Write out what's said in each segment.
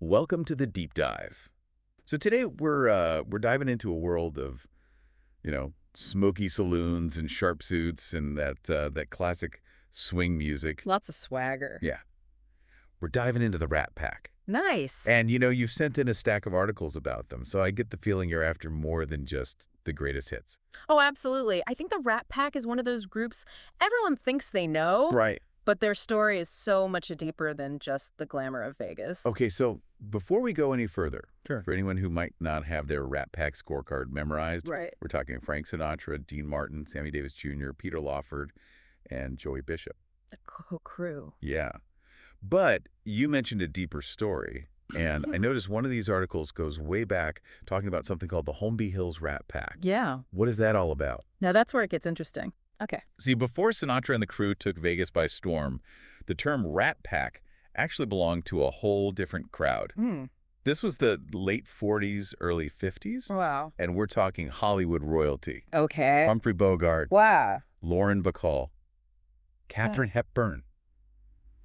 Welcome to the deep dive. So today we're diving into a world of, smoky saloons and sharp suits and that classic swing music. Lots of swagger. Yeah, we're diving into the Rat Pack. Nice. And you've sent in a stack of articles about them, so I get the feeling you're after more than just the greatest hits. Oh, absolutely. I think the Rat Pack is one of those groups everyone thinks they know, Right. but their story is so much deeper than just the glamour of Vegas. Okay, so before we go any further, Sure. for anyone who might not have their Rat Pack scorecard memorized, Right. we're talking Frank Sinatra, Dean Martin, Sammy Davis Jr., Peter Lawford, and Joey Bishop. The crew. Yeah. But you mentioned a deeper story, and I noticed one of these articles goes way back, talking about something called the Holmby Hills Rat Pack. Yeah. What is that all about? Now that's where it gets interesting. Okay. See, before Sinatra and the crew took Vegas by storm, the term Rat Pack actually belonged to a whole different crowd. This was the late 40s, early 50s, Wow. and we're talking Hollywood royalty. Okay. Humphrey Bogart, Wow. Lauren Bacall, Katharine Hepburn,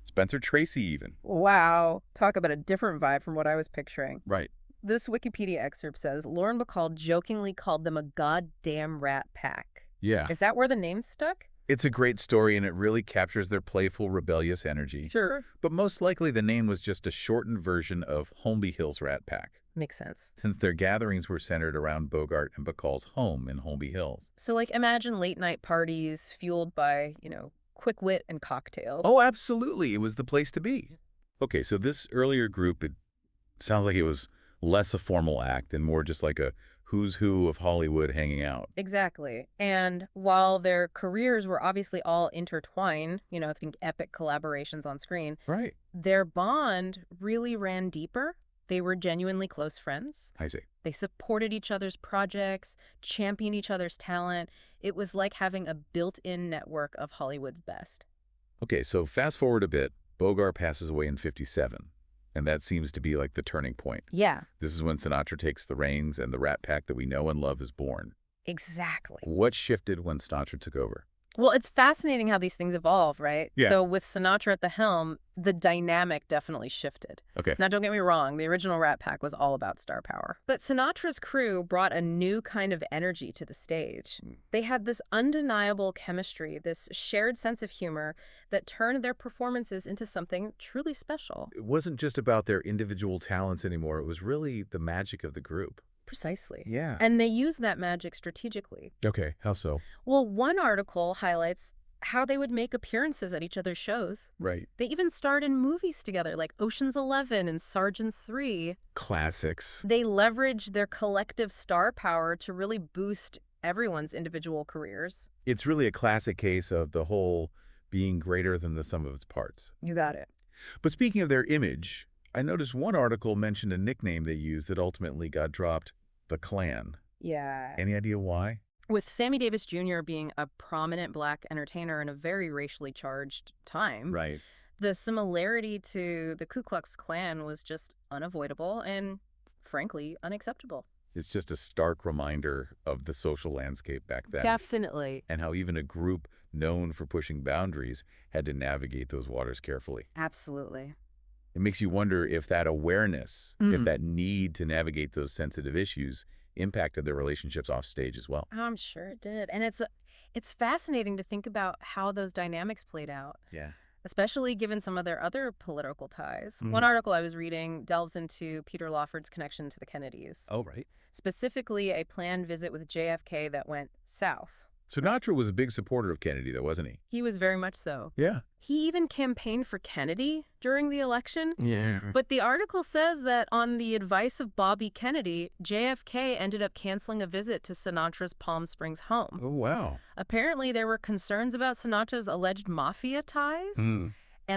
Spencer Tracy even. Wow. Talk about a different vibe from what I was picturing. Right. This Wikipedia excerpt says Lauren Bacall jokingly called them a goddamn Rat Pack. Yeah. Is that where the name stuck? It's a great story, and it really captures their playful, rebellious energy. Sure. But most likely the name was just a shortened version of Holmby Hills Rat Pack, Makes sense. since their gatherings were centered around Bogart and Bacall's home in Holmby Hills. So, imagine late night parties fueled by, quick wit and cocktails. Oh, absolutely. It was the place to be. Okay, so this earlier group, it sounds like it was less a formal act and more just like a who's who of Hollywood hanging out. Exactly. And while their careers were obviously all intertwined, I think epic collaborations on screen, Right. their bond really ran deeper. They were genuinely close friends. I see. They supported each other's projects, championed each other's talent. It was like having a built-in network of Hollywood's best. Okay, so fast forward a bit. Bogart passes away in 57, and that seems to be like the turning point. Yeah, This is when Sinatra takes the reins and the Rat Pack that we know and love is born. exactly. What shifted when Sinatra took over? Well, it's fascinating how these things evolve, right? Yeah. So with Sinatra at the helm, the dynamic definitely shifted. Okay. Now, don't get me wrong, the original Rat Pack was all about star power. But Sinatra's crew brought a new kind of energy to the stage. They had this undeniable chemistry, this shared sense of humor that turned their performances into something truly special. It wasn't just about their individual talents anymore. It was really the magic of the group. Precisely. Yeah. And they used that magic strategically. Okay, how so? Well, one article highlights how they would make appearances at each other's shows. Right. They even starred in movies together, like Ocean's 11 and Sergeant's 3. Classics. They leveraged their collective star power to really boost everyone's individual careers. It's really a classic case of the whole being greater than the sum of its parts. You got it. But speaking of their image, I noticed one article mentioned a nickname they used that ultimately got dropped, the Klan. Yeah. Any idea why? With Sammy Davis Jr. being a prominent black entertainer in a very racially charged time, Right. the similarity to the Ku Klux Klan was just unavoidable and, frankly, unacceptable. It's just a stark reminder of the social landscape back then. Definitely. And how even a group known for pushing boundaries had to navigate those waters carefully. Absolutely. It makes you wonder if that awareness, if that need to navigate those sensitive issues impacted their relationships off stage as well. I'm sure it did. And it's fascinating to think about how those dynamics played out, Yeah. especially given some of their other political ties. One article I was reading delves into Peter Lawford's connection to the Kennedys, Oh, right. specifically a planned visit with JFK that went south. Sinatra was a big supporter of Kennedy, though, wasn't he? He was very much so. Yeah. He even campaigned for Kennedy during the election. Yeah. But the article says that on the advice of Bobby Kennedy, JFK ended up canceling a visit to Sinatra's Palm Springs home. Oh, wow. Apparently, there were concerns about Sinatra's alleged mafia ties and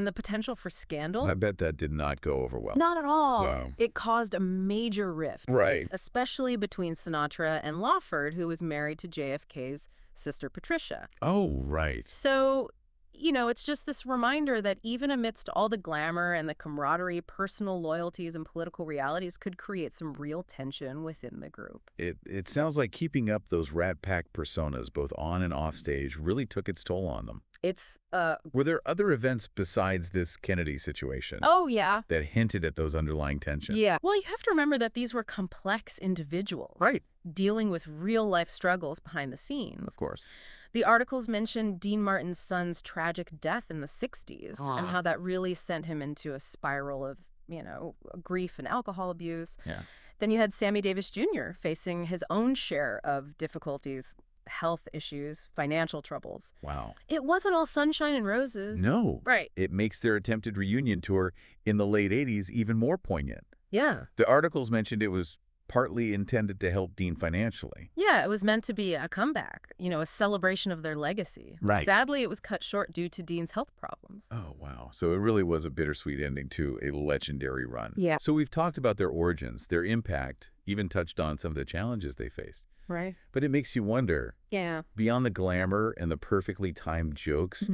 the potential for scandal. I bet that did not go over well. Not at all. Wow. It caused a major rift, Right. especially between Sinatra and Lawford, who was married to JFK's sister Patricia. Oh, right. So, it's just this reminder that even amidst all the glamour and the camaraderie, personal loyalties and political realities could create some real tension within the group. It sounds like keeping up those Rat Pack personas, both on and off stage, really took its toll on them. It's, Were there other events besides this Kennedy situation oh, yeah. that hinted at those underlying tensions? Yeah. Well, you have to remember that these were complex individuals Right. dealing with real-life struggles behind the scenes. Of course. The articles mentioned Dean Martin's son's tragic death in the 60s and Ah. how that really sent him into a spiral of, grief and alcohol abuse. Yeah. Then you had Sammy Davis Jr. facing his own share of difficulties, health issues, financial troubles. Wow. It wasn't all sunshine and roses. No. Right. It makes their attempted reunion tour in the late 80s even more poignant. Yeah. The articles mentioned it was partly intended to help Dean financially. Yeah, it was meant to be a comeback, a celebration of their legacy. Right. Sadly, it was cut short due to Dean's health problems. Oh, wow. So it really was a bittersweet ending to a legendary run. Yeah. So we've talked about their origins, their impact, even touched on some of the challenges they faced. Right. But it makes you wonder, Yeah. beyond the glamour and the perfectly timed jokes,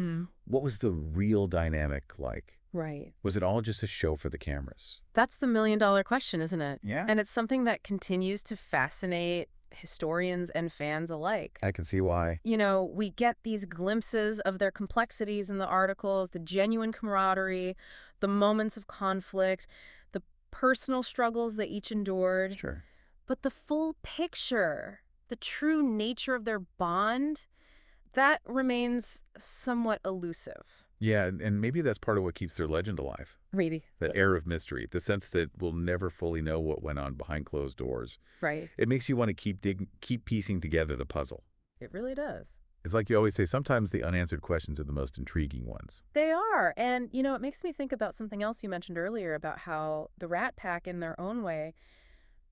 what was the real dynamic like? Right. Was it all just a show for the cameras? That's the million-dollar question, isn't it? Yeah. And it's something that continues to fascinate historians and fans alike. I can see why. We get these glimpses of their complexities in the articles, the genuine camaraderie, the moments of conflict, the personal struggles they each endured. Sure. But the full picture, the true nature of their bond, that remains somewhat elusive. Yeah, and maybe that's part of what keeps their legend alive. Really? That air of mystery, the sense that we'll never fully know what went on behind closed doors. Right. It makes you want to keep piecing together the puzzle. It really does. It's like you always say, sometimes the unanswered questions are the most intriguing ones. They are. And, it makes me think about something else you mentioned earlier about how the Rat Pack, in their own way,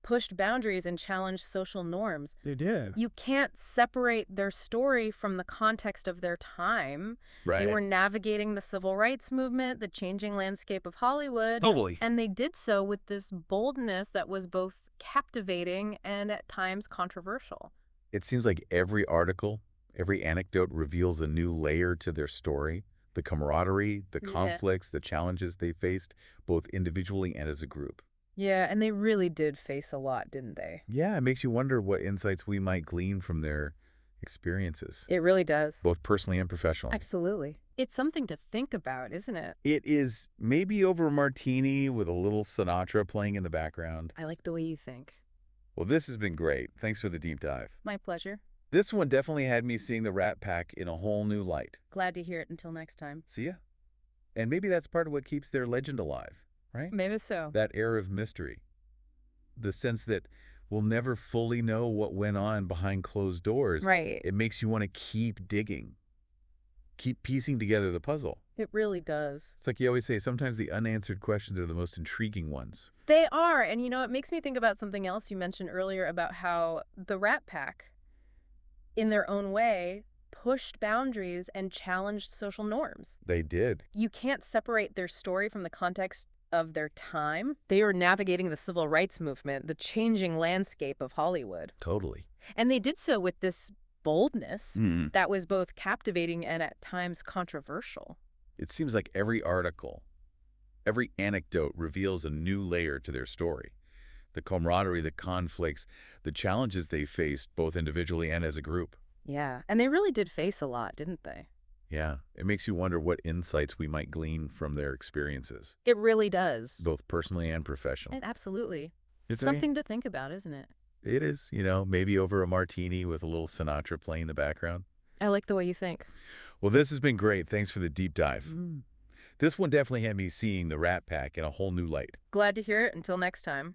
pushed boundaries and challenged social norms. They did. You can't separate their story from the context of their time. Right. They were navigating the civil rights movement, the changing landscape of Hollywood. Totally. And they did so with this boldness that was both captivating and at times controversial. It seems like every article, every anecdote reveals a new layer to their story. The camaraderie, the conflicts, the challenges they faced, both individually and as a group. Yeah, and they really did face a lot, didn't they? Yeah, it makes you wonder what insights we might glean from their experiences, It really does. both personally and professionally. Absolutely. It's something to think about, isn't it? It is maybe over a martini with a little Sinatra playing in the background. I like the way you think. Well, this has been great. Thanks for the deep dive. My pleasure. This one definitely had me seeing the Rat Pack in a whole new light. Glad to hear it. Until next time. See ya? And maybe that's part of what keeps their legend alive, right? Maybe so. That air of mystery. The sense that we'll never fully know what went on behind closed doors. Right. It makes you want to keep digging, keep piecing together the puzzle. It really does. It's like you always say, sometimes the unanswered questions are the most intriguing ones. They are. And, it makes me think about something else you mentioned earlier about how the Rat Pack, in their own way, pushed boundaries and challenged social norms. They did. You can't separate their story from the context of their time. They were navigating the civil rights movement, the changing landscape of Hollywood. Totally. And they did so with this boldness that was both captivating and at times controversial. It seems like every article, every anecdote reveals a new layer to their story. The camaraderie, the conflicts, the challenges they faced both individually and as a group. Yeah, and they really did face a lot, didn't they? Yeah, it makes you wonder what insights we might glean from their experiences, It really does. both personally and professionally. Absolutely. It's Something to think about, isn't it? It is, maybe over a martini with a little Sinatra playing in the background. I like the way you think. Well, this has been great. Thanks for the deep dive. This one definitely had me seeing the Rat Pack in a whole new light. Glad to hear it. Until next time.